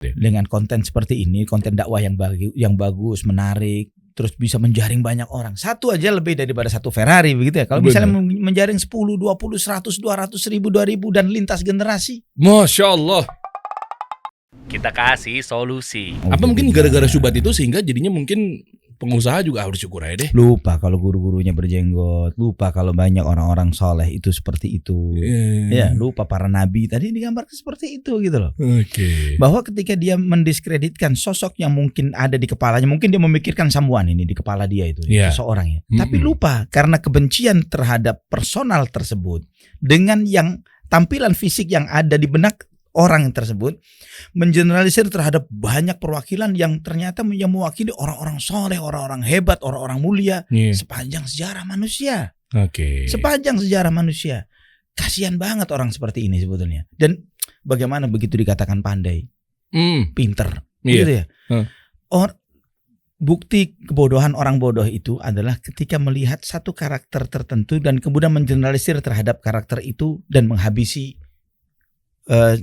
Dengan konten seperti ini, konten dakwah yang bagus, menarik, terus bisa menjaring banyak orang. Satu aja lebih daripada satu Ferrari begitu ya. Kalau misalnya menjaring 10, 20, 100, 200 ribu, 2000 dan lintas generasi. Masya Allah. Kita kasih solusi. Apa mungkin gara-gara syubhat itu sehingga jadinya mungkin pengusaha juga harus syukur aja deh. Lupa kalau guru-gurunya berjenggot, lupa kalau banyak orang-orang soleh itu seperti itu. Ya, lupa para nabi tadi digambarkan seperti itu gitu loh. Oke. Bahwa ketika dia mendiskreditkan sosok yang mungkin ada di kepalanya, mungkin dia memikirkan sambuan ini di kepala dia itu, seseorang ya. Tapi lupa karena kebencian terhadap personal tersebut dengan yang tampilan fisik yang ada di benak orang tersebut, mengeneralisir terhadap banyak perwakilan yang ternyata yang mewakili orang-orang soleh, orang-orang hebat, orang-orang mulia sepanjang sejarah manusia. Sepanjang sejarah manusia. Kasihan banget orang seperti ini sebetulnya. Dan bagaimana begitu dikatakan pandai, pinter, gitu ya. Bukti kebodohan orang bodoh itu adalah ketika melihat satu karakter tertentu dan kemudian mengeneralisir terhadap karakter itu dan menghabisi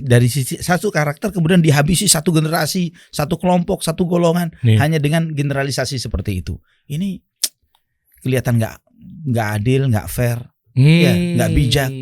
dari sisi satu karakter kemudian dihabisi satu generasi, satu kelompok, satu golongan hanya dengan generalisasi seperti itu. Ini kelihatan nggak adil, nggak fair, nggak bijak,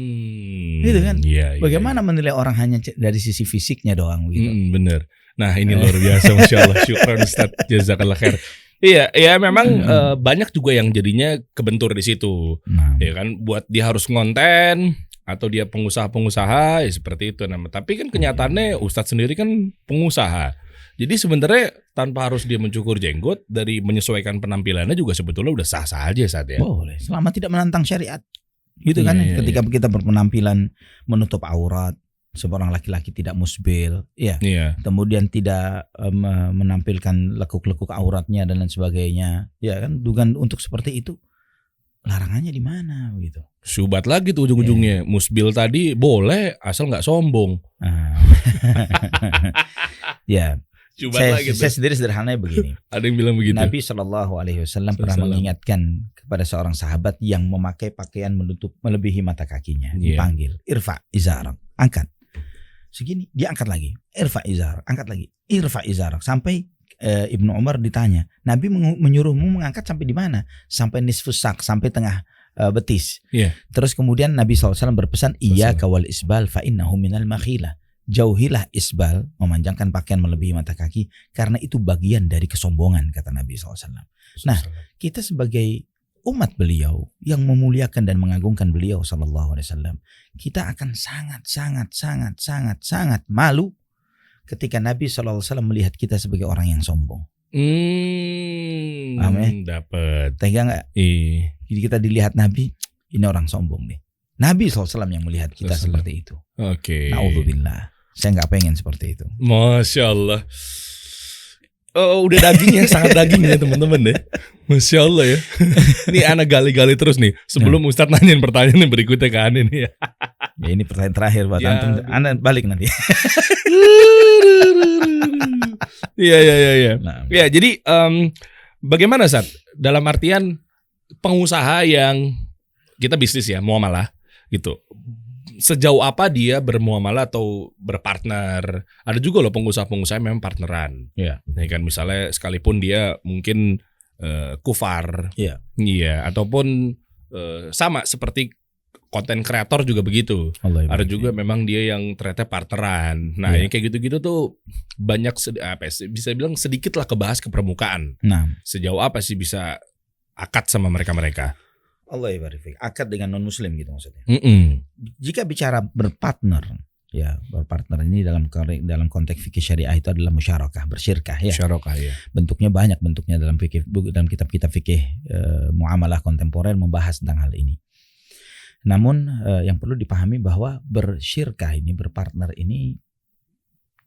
gitu kan? Bagaimana menilai orang hanya dari sisi fisiknya doang gitu? Bener. Nah ini luar biasa, masya Allah. Syukran Ustaz, jazakallah khair. Iya memang banyak juga yang jadinya kebentur di situ, ya kan? Buat dia harus ngonten. Atau dia pengusaha-pengusaha ya seperti itu nama. Tapi kan kenyataannya Ustadz sendiri kan pengusaha. Jadi sebenarnya tanpa harus dia mencukur jenggot, dari menyesuaikan penampilannya juga sebetulnya udah sah-sah aja saat ya. Boleh, selama tidak menantang syariat. Gitu kan ketika kita berpenampilan menutup aurat, seorang laki-laki tidak musbil, kemudian tidak menampilkan lekuk-lekuk auratnya dan lain sebagainya. Ya kan, bukan untuk seperti itu. Larangannya di mana begitu? Syubhat lagi tuh ujung-ujungnya. Musbil tadi boleh asal nggak sombong. Ya. Saya sendiri sederhananya begini. Ada yang bilang begitu. Nabi SAW pernah mengingatkan kepada seorang sahabat yang memakai pakaian menutup melebihi mata kakinya. Dipanggil, irfa izarak, angkat. Segini, dia angkat lagi. Irfa izarak, angkat lagi. Irfa izarak, sampai Ibnu Umar ditanya, Nabi menyuruhmu mengangkat sampai di mana? Sampai nisfus sak, sampai tengah betis. Terus kemudian Nabi SAW berpesan, iyyaka wal isbal fa innahu minal makhilah. Jauhilah isbal, memanjangkan pakaian melebihi mata kaki, karena itu bagian dari kesombongan, kata Nabi SAW. Nah, kita sebagai umat beliau yang memuliakan dan mengagungkan beliau SAW, kita akan sangat malu ketika Nabi SAW melihat kita sebagai orang yang sombong. Paham ya? Dapat. Tega gak? Jadi kita dilihat Nabi, ini orang sombong nih. Nabi SAW yang melihat kita seperti itu. Na'udzubillah. Saya gak pengen seperti itu. Masya Allah. Udah dagingnya, sangat daging ya teman-teman deh. Masya Allah ya. Ini anak gali-gali terus nih. Sebelum Ustadz nanyain pertanyaan yang berikutnya ke Ane nih ya. Ya ini pertanyaan terakhir buat antum. Anda balik nanti. Iya. Ya, jadi bagaimana Ustadz? Dalam artian pengusaha yang kita bisnis ya, muamalah gitu. Sejauh apa dia bermuamalah atau berpartner? Ada juga loh pengusaha-pengusaha yang memang partneran. Ya kan, misalnya sekalipun dia mungkin kufar. Iya, ataupun sama seperti konten kreator juga begitu. Ada juga memang dia yang ternyata partneran. Nah, yang kayak gitu-gitu tuh banyak bisa bilang sedikit lah kebahas ke permukaan. Sejauh apa sih bisa akad sama mereka-mereka? Allah ibarik. Akad dengan non muslim gitu maksudnya. Jika bicara berpartner, ya berpartner ini dalam konteks fikih syariah itu adalah musyarakah, bersyirkah ya. Bentuknya banyak dalam fikih, dalam kitab-kitab fikih muamalah kontemporer membahas tentang hal ini. Namun yang perlu dipahami bahwa bersyirkah ini, berpartner ini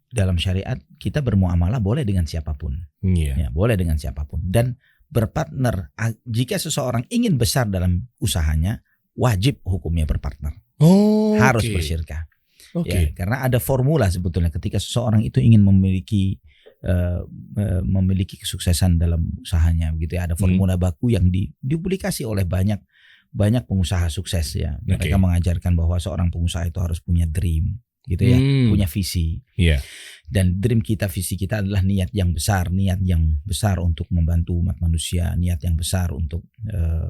dalam syariat kita bermuamalah boleh dengan siapapun. Ya, boleh dengan siapapun. Dan berpartner, jika seseorang ingin besar dalam usahanya, wajib hukumnya berpartner. Harus bersyirkah. Ya, karena ada formula sebetulnya ketika seseorang itu ingin memiliki kesuksesan dalam usahanya, begitu ya. Ada formula baku yang dipublikasi oleh banyak pengusaha sukses ya. Mereka mengajarkan bahwa seorang pengusaha itu harus punya dream. gitu ya, punya visi. Yeah. Dan dream kita, visi kita adalah niat yang besar untuk membantu umat manusia, niat yang besar untuk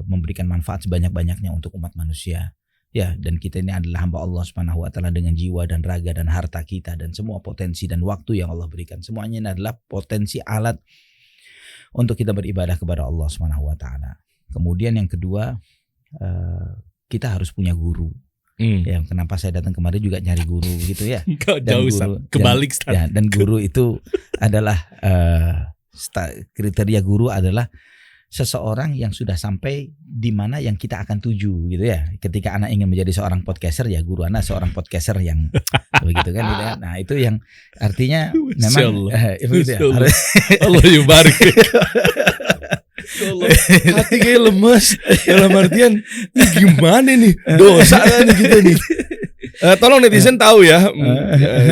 memberikan manfaat sebanyak-banyaknya untuk umat manusia. Ya, dan kita ini adalah hamba Allah Subhanahu wa taala dengan jiwa dan raga dan harta kita dan semua potensi dan waktu yang Allah berikan. Semuanya ini adalah potensi alat untuk kita beribadah kepada Allah Subhanahu wa taala. Kemudian yang kedua, kita harus punya guru. Ya, kenapa saya datang kemarin juga nyari guru gitu ya. Dan jauh, kebalik dan guru itu adalah kriteria guru adalah seseorang yang sudah sampai di mana yang kita akan tuju gitu ya. Ketika anak ingin menjadi seorang podcaster, ya guru anak seorang podcaster yang begitu kan gitu ya. Nah, itu yang artinya memang itu ya. Allah yubarik. Hati kayak lemes dalam artian gimana nih dosa kan kita nih. Tolong netizen tahu ya,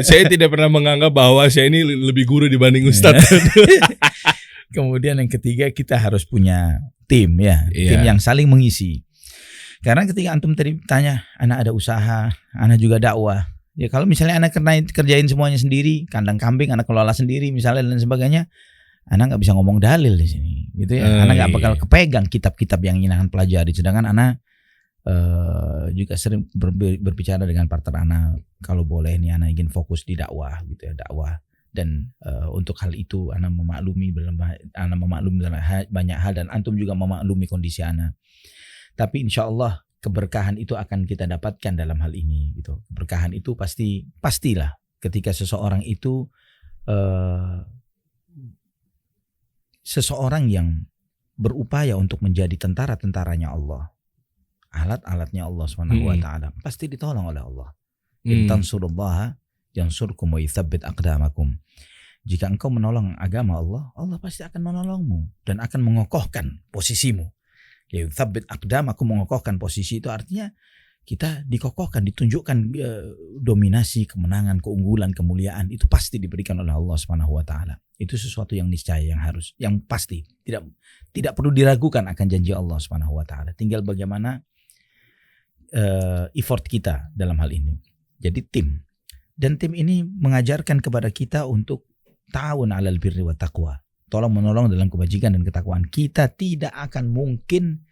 saya tidak pernah menganggap bahwa saya ini lebih guru dibanding Ustadz. Kemudian yang ketiga, kita harus punya tim ya, tim yang saling mengisi. Karena ketika antum tadi tanya, anak ada usaha, anak juga dakwah. Ya kalau misalnya anak kerjain semuanya sendiri, kandang kambing anak kelola sendiri misalnya dan sebagainya, anak nggak bisa ngomong dalil di sini, gitu ya. Anak nggak bakal kepegang kitab-kitab yang ingin anak pelajari. Sedangkan anak juga sering berbicara dengan partner anak, kalau boleh nih anak ingin fokus di dakwah, gitu ya, dakwah. Dan untuk hal itu anak memaklumi banyak hal dan antum juga memaklumi kondisi anak. Tapi insya Allah keberkahan itu akan kita dapatkan dalam hal ini gitu. Keberkahan itu pastilah ketika seseorang itu seseorang yang berupaya untuk menjadi tentara-tentaranya Allah, alat-alatnya Allah Subhanahu wa taala, pasti ditolong oleh Allah. In tansurullaha yansurkum wa yutsabbit aqdamakum. Jika engkau menolong agama Allah, Allah pasti akan menolongmu dan akan mengokohkan posisimu. Ya, yutsabbit aqdamakum, mengokohkan posisi itu artinya kita dikokohkan, ditunjukkan dominasi, kemenangan, keunggulan, kemuliaan itu pasti diberikan oleh Allah Subhanahu wa taala. Itu sesuatu yang niscaya, yang pasti, tidak perlu diragukan akan janji Allah Subhanahu wa taala. Tinggal bagaimana effort kita dalam hal ini. Jadi tim. Dan tim ini mengajarkan kepada kita untuk ta'awun 'alal birri wa taqwa. Tolong menolong dalam kebajikan dan ketakwaan. Kita tidak akan mungkin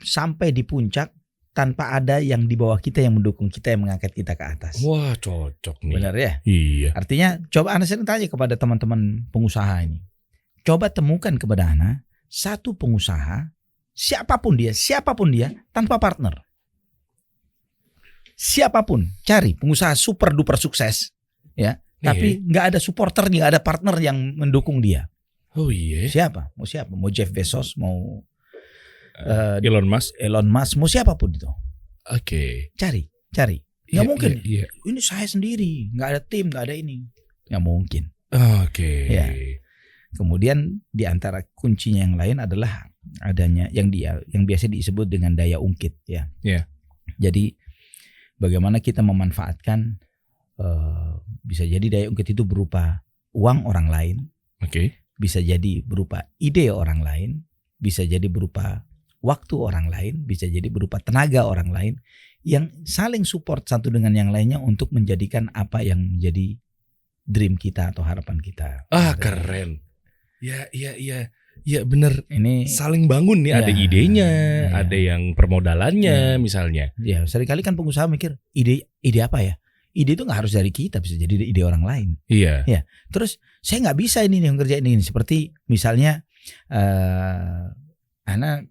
sampai di puncak tanpa ada yang di bawah kita yang mendukung kita, yang mengangkat kita ke atas. Wah, cocok nih. Benar ya? Iya. Artinya coba Anda sering tanya kepada teman-teman pengusaha ini. Coba temukan kepada Anda satu pengusaha, siapapun dia tanpa partner. Siapapun, cari pengusaha super duper sukses ya, tapi nggak ada supporter, nggak ada partner yang mendukung dia. Oh iya. Siapa? Mau Jeff Bezos, mau Elon Musk, mau siapapun itu. Oke. Cari. Nggak mungkin. Iya. Ini saya sendiri, nggak ada tim, nggak ada ini. Nggak mungkin. Oke. Ya. Kemudian di antara kuncinya yang lain adalah adanya yang biasa disebut dengan daya ungkit ya. Yeah. Jadi bagaimana kita memanfaatkan bisa jadi daya ungkit itu berupa uang orang lain, bisa jadi berupa ide orang lain, bisa jadi berupa waktu orang lain, bisa jadi berupa tenaga orang lain yang saling support satu dengan yang lainnya untuk menjadikan apa yang menjadi dream kita atau harapan kita. Keren. Ya benar. Ini saling bangun nih, ada idenya, ada yang permodalannya misalnya. Ya, seringkali kan pengusaha mikir ide apa ya? Ide itu nggak harus dari kita, bisa jadi ide orang lain. Iya. Ya. Terus saya nggak bisa ini nih ngerjain ini. Seperti misalnya Ana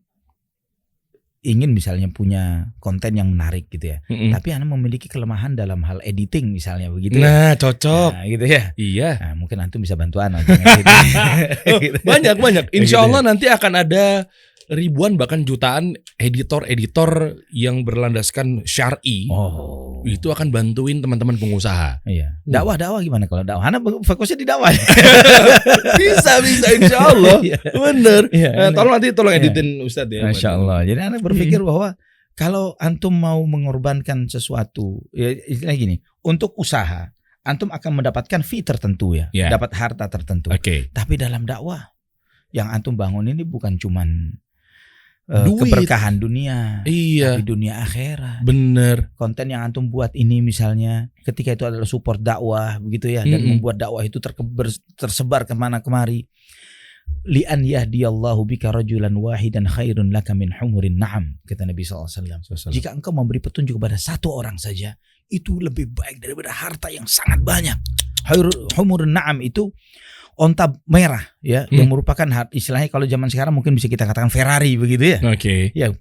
ingin misalnya punya konten yang menarik gitu ya. Tapi Ana memiliki kelemahan dalam hal editing misalnya begitu. Nah, cocok. Nah, gitu ya. Iya. Nah, mungkin antum bisa bantu Ana. Banyak. Insya Allah nanti akan ada ribuan bahkan jutaan editor yang berlandaskan syar'i. Itu akan bantuin teman-teman pengusaha. Iya. Dakwah gimana kalau dakwah? Ana fokusnya di dakwah. bisa insya Allah. Bener. Tolong editin Ustadz ya. Masya Allah. Jadi Ana berpikir bahwa kalau antum mau mengorbankan sesuatu, ya istilahnya gini, untuk usaha, antum akan mendapatkan fee tertentu ya, dapat harta tertentu. Tapi dalam dakwah yang antum bangun ini bukan cuman keberkahan dunia, Iya. tapi dunia akhirat. Bener. Konten yang antum buat ini misalnya, ketika itu adalah support dakwah, begitu ya, dan membuat dakwah itu tersebar kemana kemari. Li'an yahdiyallahu bika rajulan wahidan khairun laka min humurin na'am, kata Nabi SAW. Jika engkau memberi petunjuk kepada satu orang saja, itu lebih baik daripada harta yang sangat banyak. Humurun na'am itu onta merah ya, yang merupakan istilahnya kalau zaman sekarang mungkin bisa kita katakan Ferrari begitu ya. Oke. Ya,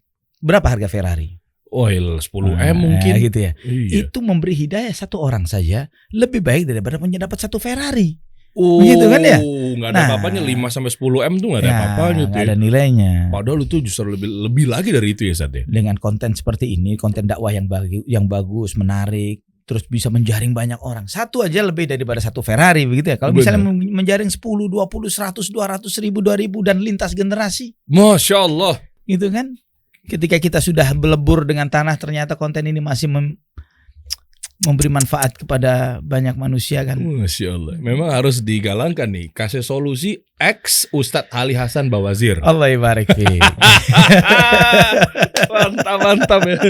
berapa harga Ferrari? Oil 10M mungkin gitu ya. Iya. Itu memberi hidayah satu orang saja lebih baik daripada mendapat satu Ferrari. Begitu kan ya? Nggak ada apa-apanya 5-10M tuh nggak ada apa-apanya tuh. Nggak ada nilainya. Padahal itu justru lebih lagi dari itu ya Sat ya. Dengan konten seperti ini, konten dakwah yang bagus, menarik, terus bisa menjaring banyak orang. Satu aja lebih daripada satu Ferrari begitu ya. Kalau misalnya menjaring 10, 20, 100, 200, 1000, 2000 dan lintas generasi. Masya Allah. Gitu kan. Ketika kita sudah belebur dengan tanah, ternyata konten ini masih memberi manfaat kepada banyak manusia kan. Masya Allah. Memang harus digalangkan nih. Kasih solusi X Ustadz Ali Hasan Bawazir. Allah ibarik fiik. Mantap ya.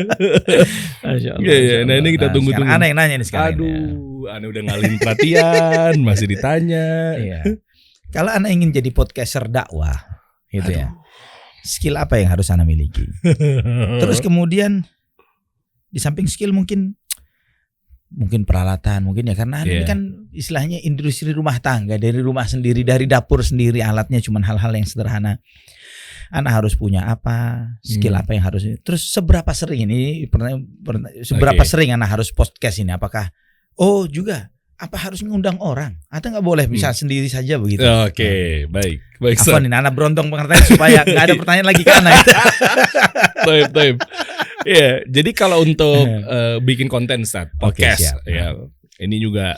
Masya Allah. Iya. Nah ini kita tunggu-tunggu. Ana yang nanya nih sekarang. Aduh, Ana udah ngalihin perhatian, masih ditanya. Iya. Kalau Ana ingin jadi podcaster dakwah, gitu ya. Skill apa yang harus Ana miliki? Terus kemudian di samping skill mungkin peralatan mungkin ya, karena ini kan istilahnya industri rumah tangga, dari rumah sendiri, dari dapur sendiri, alatnya cuman hal-hal yang sederhana. Ana harus punya apa, skill apa yang harus, terus seberapa sering ini seberapa sering Ana harus podcast ini, apakah juga apa harus mengundang orang atau nggak boleh bisa sendiri saja begitu? Oke, baik. Apa nih Ana berontong pengertian supaya nggak ada pertanyaan lagi ke Ana. Taib. Iya, jadi kalau untuk bikin konten podcast ya. Ini juga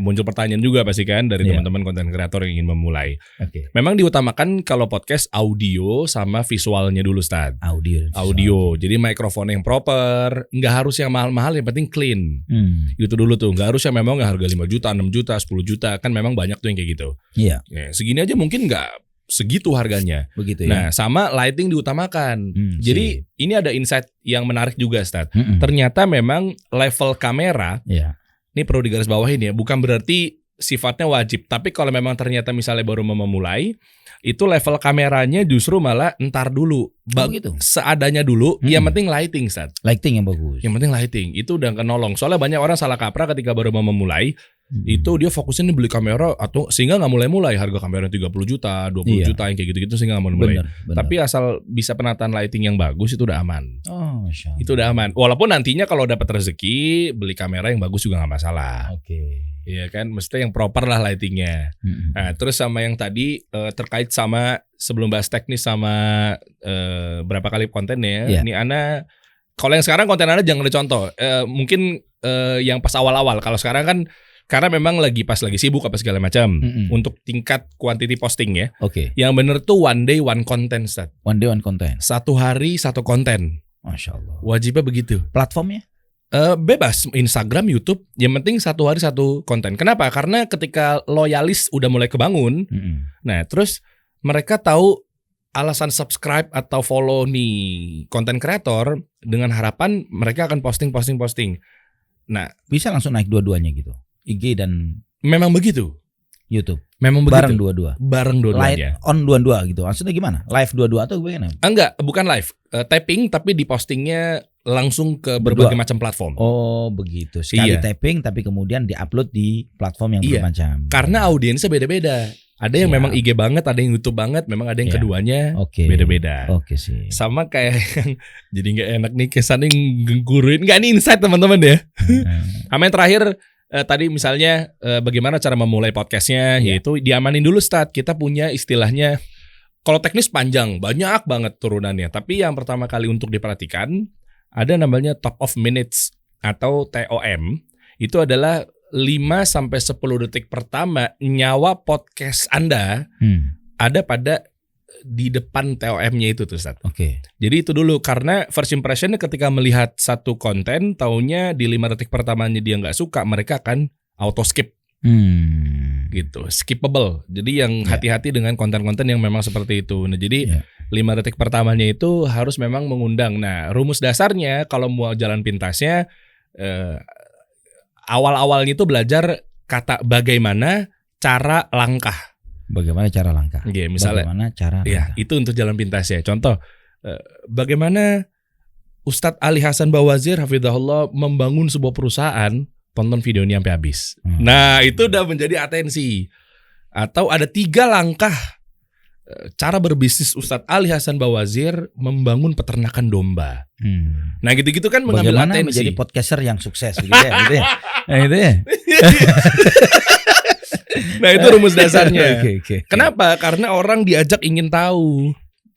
muncul pertanyaan juga pasti kan dari teman-teman konten kreator yang ingin memulai. Memang diutamakan kalau podcast audio sama visualnya dulu Stad. Audio. Jadi mikrofon yang proper, nggak harus yang mahal-mahal, yang penting clean. Gitu dulu tuh, nggak harus yang memang nggak harga 5 juta, 6 juta, 10 juta, kan memang banyak tuh yang kayak gitu. Iya. Ya, segini aja mungkin nggak segitu harganya. Begitu ya. Nah, sama lighting diutamakan. Jadi ini ada insight yang menarik juga Stad. Ternyata memang level kamera. Ini perlu digarisbawahin ya, bukan berarti sifatnya wajib. Tapi kalau memang ternyata misalnya baru memulai, itu level kameranya justru malah entar dulu. Gitu. Seadanya dulu, yang penting lighting, Sat. Lighting yang bagus. Yang penting lighting, itu udah kenolong. Soalnya banyak orang salah kaprah ketika baru memulai, itu dia fokusnya beli kamera, atau sehingga gak mulai-mulai. Harga kamera 30 juta, 20 juta, yang kayak gitu-gitu sehingga gak mulai. Bener. Tapi asal bisa penataan lighting yang bagus, itu udah aman. Itu udah aman. Walaupun nantinya kalau dapat rezeki, beli kamera yang bagus juga gak masalah. Iya kan, mesti yang proper lah lightingnya. Nah, terus sama yang tadi terkait sama sebelum bahas teknis sama berapa kali kontennya. Ini Ana, kalau yang sekarang konten Ana jangan dicontoh. Mungkin yang pas awal-awal. Kalau sekarang kan karena memang lagi sibuk apa segala macam. Untuk tingkat quantity posting ya. Yang bener tuh one day one content, Stat. One day one content. Satu hari satu konten. Masya Allah. Wajibnya begitu. Platformnya? Bebas, Instagram, YouTube, yang penting satu hari satu konten. Kenapa? Karena ketika loyalis udah mulai kebangun, nah terus mereka tahu alasan subscribe atau follow nih konten kreator dengan harapan mereka akan posting. Nah, bisa langsung naik dua-duanya gitu. IG dan memang begitu. YouTube. Memang begitu. Bareng dua-duanya. Live on dua-dua gitu. Maksudnya gimana? Live dua-dua atau bagaimana? Enggak, bukan live. Tapping tapi dipostingnya langsung ke berbagai macam platform. Oh begitu. Sekali tapping tapi kemudian diupload di platform yang bermacam. Karena audiensnya beda-beda. Ada yang memang IG banget, ada yang YouTube banget, memang ada yang keduanya beda-beda. Sih. Sama kayak yang jadi nggak enak nih kesannya ngguruin. Nggak, ini insight teman-teman ya. Sama yang terakhir tadi misalnya bagaimana cara memulai podcastnya, yaitu diamanin dulu Stat. Kita punya istilahnya, kalau teknis panjang, banyak banget turunannya. Tapi yang pertama kali untuk diperhatikan ada namanya top of minutes atau TOM. Itu adalah 5-10 detik pertama nyawa podcast Anda ada pada di depan TOM-nya itu tuh Ustaz. Jadi itu dulu, karena first impression-nya ketika melihat satu konten, taunya di 5 detik pertamanya dia nggak suka, mereka akan auto skip. Gitu, skippable. Jadi yang hati-hati dengan konten-konten yang memang seperti itu. Nah, jadi 5 detik pertamanya itu harus memang mengundang. Nah, rumus dasarnya kalau mau jalan pintasnya awal-awalnya itu bagaimana cara langkah. Bagaimana cara langkah? Misalnya, bagaimana cara langkah. Itu untuk jalan pintasnya. Contoh, bagaimana Ustadz Ali Hasan Bawazir hafizahullah membangun sebuah perusahaan, tonton videonya sampai habis. Nah, itu udah menjadi atensi. Atau ada 3 langkah cara berbisnis Ustadz Ali Hasan Bawazir membangun peternakan domba. Nah, gitu-gitu kan mengambil bagaimana atensi. Menjadi podcaster yang sukses gitu ya. Nah, itu ya. Nah, itu rumus dasarnya. Okay. Kenapa? Karena orang diajak ingin tahu.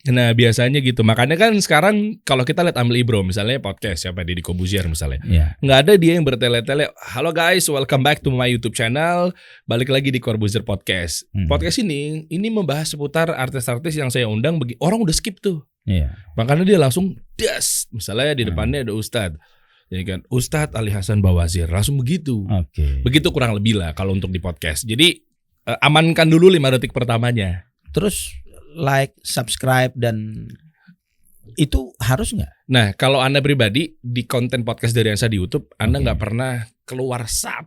Nah, biasanya gitu. Makanya kan sekarang kalau kita lihat Ambil Ibro misalnya podcast siapa Deddy Kobuzier misalnya. Nggak ada dia yang bertele-tele, "Halo guys, welcome back to my YouTube channel. Balik lagi di Corbuzier Podcast." Podcast ini membahas seputar artis-artis yang saya undang, orang udah skip tuh. Makanya dia langsung misalnya di depannya ada Ustadz. Jadi kan Ustadz Ali Hasan Bawazir langsung begitu. Begitu kurang lebih lah kalau untuk di podcast. Jadi amankan dulu 5 detik pertamanya. Terus like, subscribe dan itu harus nggak? Nah, kalau Anda pribadi di konten podcast dari Ansa di YouTube, Anda nggak pernah keluar 1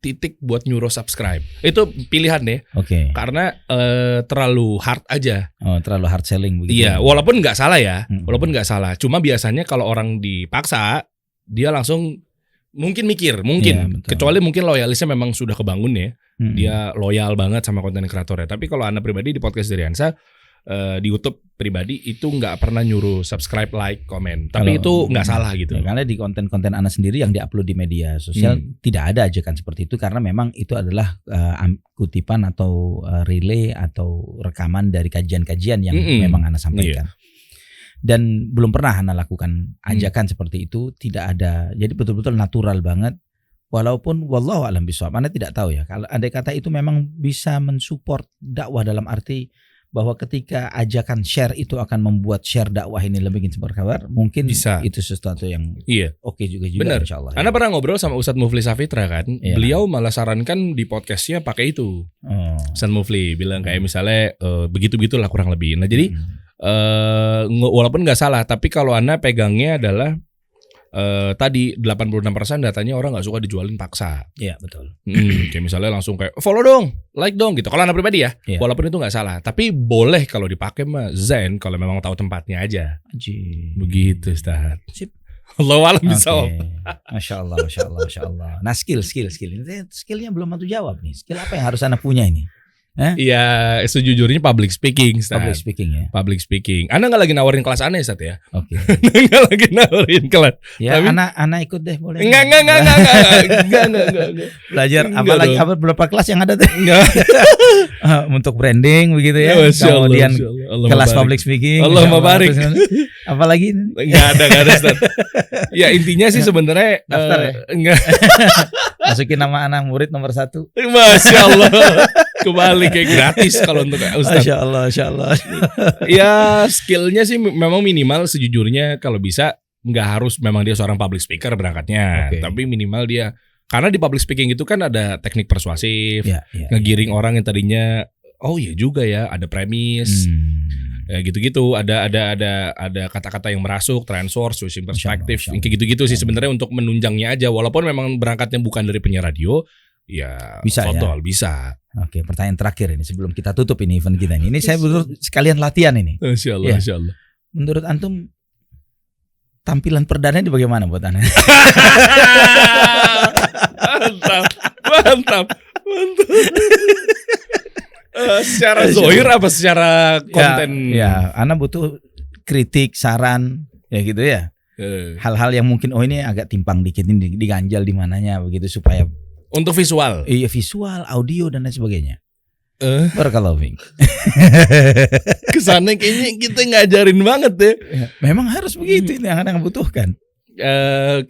titik buat nyuruh subscribe. Itu pilihan deh. Karena terlalu hard aja. Terlalu hard selling begitu. Iya, walaupun nggak salah ya. Walaupun nggak salah. Cuma biasanya kalau orang dipaksa, dia langsung mungkin mikir, kecuali mungkin loyalisnya memang sudah kebangun ya. Dia loyal banget sama konten kreatornya. Tapi kalau Anda pribadi di podcast dari Ansa, di YouTube pribadi itu nggak pernah nyuruh subscribe, like, komen. Tapi itu nggak salah gitu. Karena di konten-konten Anda sendiri yang diupload di media sosial tidak ada ajakan seperti itu, karena memang itu adalah kutipan atau relay atau rekaman dari kajian-kajian yang memang Anda sampaikan. Dan belum pernah Anda lakukan ajakan seperti itu, tidak ada. Jadi betul-betul natural banget. Walaupun wallahu alam bishawab, Anda tidak tahu ya. Kalau andai kata itu memang bisa mensupport dakwah dalam arti bahwa ketika ajakan share itu akan membuat share dakwah ini lebih berkabar, mungkin bisa. Itu sesuatu yang oke juga insyaallah. Anda pernah ngobrol sama Ustadz Mufli Safitra kan? Beliau malah sarankan di podcastnya pakai itu. Ustadz Mufli bilang kayak misalnya begitu-begitulah kurang lebih. Nah, jadi walaupun nggak salah, tapi kalau Anda pegangnya adalah tadi 86% datanya orang nggak suka dijualin paksa. Iya betul. Kayak misalnya langsung kayak follow dong, like dong gitu. Kalau Anda pribadi ya, walaupun itu nggak salah. Tapi boleh kalau dipakai mah zen kalau memang tahu tempatnya aja. Begitu Ustaz. Sip. Allahu a'lam bishawab. Masya Allah. Nah skillnya belum aku jawab nih. Skill apa yang harus Anda punya ini? Iya, sejujurnya public speaking, Ustaz. Public speaking ya. Public speaking. Anda nggak lagi nawarin kelas aneh, Ustaz ya? Oke. Nggak lagi nawarin kelas. Ya, tapi, anak ikut deh boleh. Enggak. Belajar berapa kelas yang ada tuh? Enggak. Untuk branding begitu ya. Kemudian kelas public speaking. Allahumma barik. Apalagi? Enggak ada, Ustaz. Ya intinya sih sebenarnya enggak. Masukin nama anak murid nomor 1. Masya Allah. Kembali kayak gratis kalau untuk Ustaz. Masya Allah. Ya skillnya sih memang minimal sejujurnya kalau bisa nggak harus memang dia seorang public speaker berangkatnya, tapi minimal dia karena di public speaking itu kan ada teknik persuasif, ngegiring orang yang tadinya iya juga ya ada premis, gitu-gitu, ada kata-kata yang merasuk, transfer, switching perspektif, kayak gitu-gitu sih sebenarnya untuk menunjangnya aja, walaupun memang berangkatnya bukan dari penyiar radio. Ya, bisa total, bisa. Oke, pertanyaan terakhir ini sebelum kita tutup ini event kita ini. Ini saya betul sekalian latihan ini. Masya Allah. Menurut antum tampilan perdana ini bagaimana buat Anda? Mantap. Secara zohir apa secara konten? Ya, Anda butuh kritik, saran, ya gitu ya. Hal-hal yang mungkin ini agak timpang dikit ini diganjal di mananya begitu supaya untuk visual. Iya, visual, audio dan lain sebagainya. Barakallahu fiik. Kesannya kayaknya kita ngajarin banget ya. Memang harus begitu, ini yang Anda butuhkan.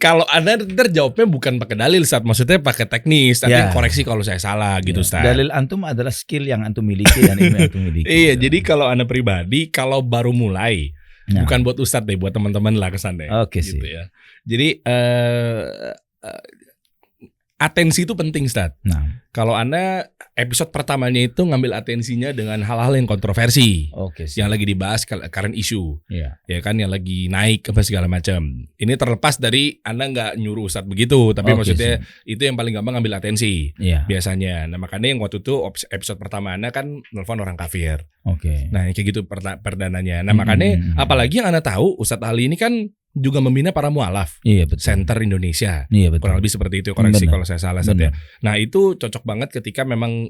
Kalau Anda terjawabnya bukan pakai dalil, Ustaz. Maksudnya pakai teknis, tapi koreksi kalau saya salah gitu, Ustaz. Dalil antum adalah skill yang antum miliki dan ilmu yang antum miliki. Iya, jadi kalau Anda pribadi kalau baru mulai, bukan buat Ustaz deh, buat teman-teman lah kesannya. Oke, gitu sih. Ya. Jadi atensi itu penting, Ustaz. Nah, Kalau Anda episode pertamanya itu ngambil atensinya dengan hal-hal yang kontroversi, oke. yang lagi dibahas current issue, Iya. ya kan, yang lagi naik apa segala macam. Ini terlepas dari Anda nggak nyuruh Ustaz begitu, tapi Oke, maksudnya itu yang paling gampang ngambil atensi Iya. biasanya. Nah makanya yang waktu itu episode pertama Anda kan nelfon orang kafir. Oke. Nah yang kayak gitu perdananya. Nah makanya apalagi yang Anda tahu Ustadz Ali ini kan juga membina para mualaf Iya betul. Center Indonesia. Iya betul. Kurang lebih seperti itu, koreksi Benar. kalau saya salah Ustadz ya. Nah itu cocok banget ketika memang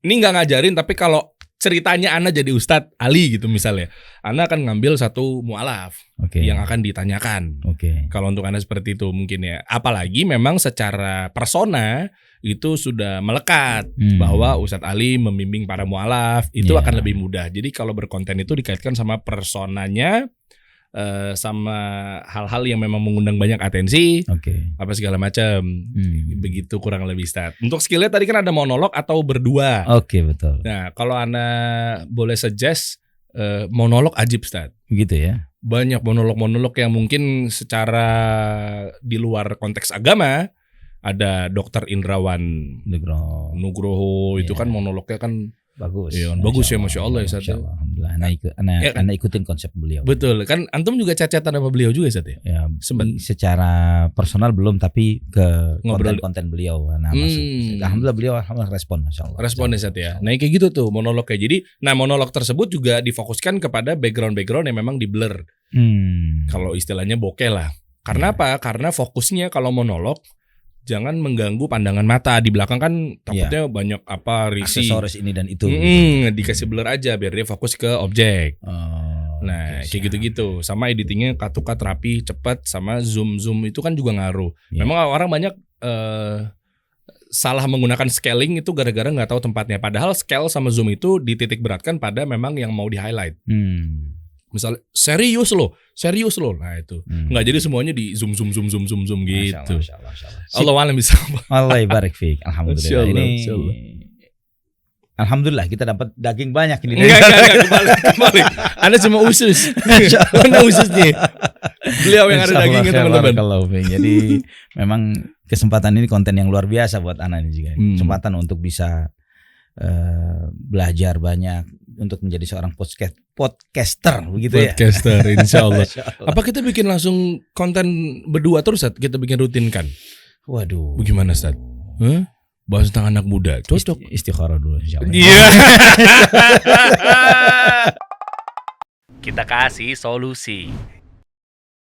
ini nggak ngajarin, tapi kalau ceritanya Anda jadi Ustadz Ali gitu misalnya, Anda akan ngambil satu mualaf Oke. yang akan ditanyakan. Oke. Kalau untuk Anda seperti itu mungkin ya. Apalagi memang secara persona itu sudah melekat bahwa Ustadz Ali membimbing para mualaf, itu Iya. akan lebih mudah. Jadi kalau berkonten itu dikaitkan sama personanya, sama hal-hal yang memang mengundang banyak atensi, Oke. apa segala macam. Begitu kurang lebih Ustadz. Untuk skillnya tadi kan ada monolog atau berdua. Oke betul. Nah kalau Anda boleh suggest monolog ajib Ustadz. Begitu ya. Banyak monolog-monolog yang mungkin secara di luar konteks agama. Ada Dr. Indrawan Nugroho, itu Iya. kan monolognya kan Bagus. iya, bagus ya, Masya Allah ya, Ustaz. Masya Allah. Alhamdulillah. Anak ikutin konsep beliau. betul kan, antum juga chat-chatan sama beliau juga Ustaz ya? Ya, Sempat. secara personal belum, tapi ke Ngobrol. konten-konten beliau. Nah, alhamdulillah beliau respon, Masya Allah. Responnya Ustaz ya. Nah kayak gitu tuh monolognya. Jadi monolog tersebut juga difokuskan kepada background-background yang memang di blur. Kalau istilahnya bokeh lah. Karena apa? Karena fokusnya kalau monolog jangan mengganggu pandangan mata. Di belakang kan takutnya banyak apa risi. Aksesoris ini dan itu. Dikasih blur aja biar dia fokus ke objek. Nah kayak gitu-gitu. Sama editingnya cut-to-cut rapi, cepat. Sama zoom itu kan juga ngaruh. Iya. Memang orang banyak salah menggunakan scaling itu gara-gara nggak tahu tempatnya. Padahal scale sama zoom itu dititik beratkan pada memang yang mau di highlight. Misalnya serius loh. Nah itu nggak jadi semuanya di zoom gitu. Masya Allah. Allah alam bisa. Allah barik fiik. Alhamdulillah. Masya Allah. Alhamdulillah kita dapat daging banyak ini. Enggak, kembali. Anda cuma usus. Mana ususnya? Beliau yang ada dagingnya teman-teman. Jadi memang kesempatan ini konten yang luar biasa buat anak ini juga. Kesempatan untuk bisa belajar banyak, untuk menjadi seorang podcaster begitu ya. Podcaster insya Allah. Apa kita bikin langsung konten berdua terus Ustaz? Kita bikin rutin kan? Waduh. Bagaimana Ustaz? Bahas tentang anak muda. Cocok. Istikharah dulu insya Allah. Iya. Kita kasih solusi.